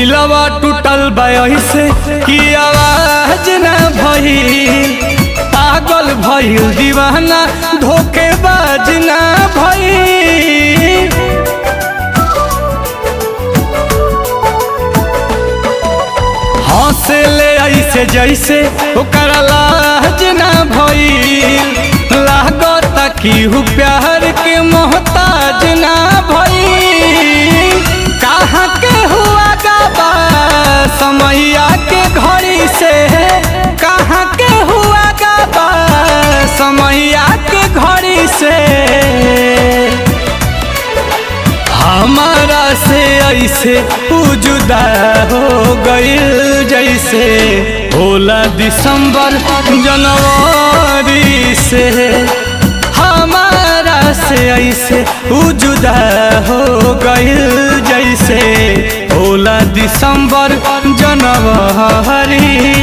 दिलवा टूटल से कि आवाज ना भइल, पागल भइल दीवाना धोखेबाज ना भइल। हंसे ले ऐसे जैसे ओकरा लाज ना भइल, लागता कि हु प्यार के मोहताज ना भइल। कहाँ के हुआ गाबा समैया के घड़ी से, कहाँ के हुआ गाबा समैया के घड़ी से। हमारा से ऐसे जुदा हो गइल जैसे होला दिसंबर जनवरी से। हमारा से ऐसे जुदा हो गइल जैसे होला दिसंबर जनवरी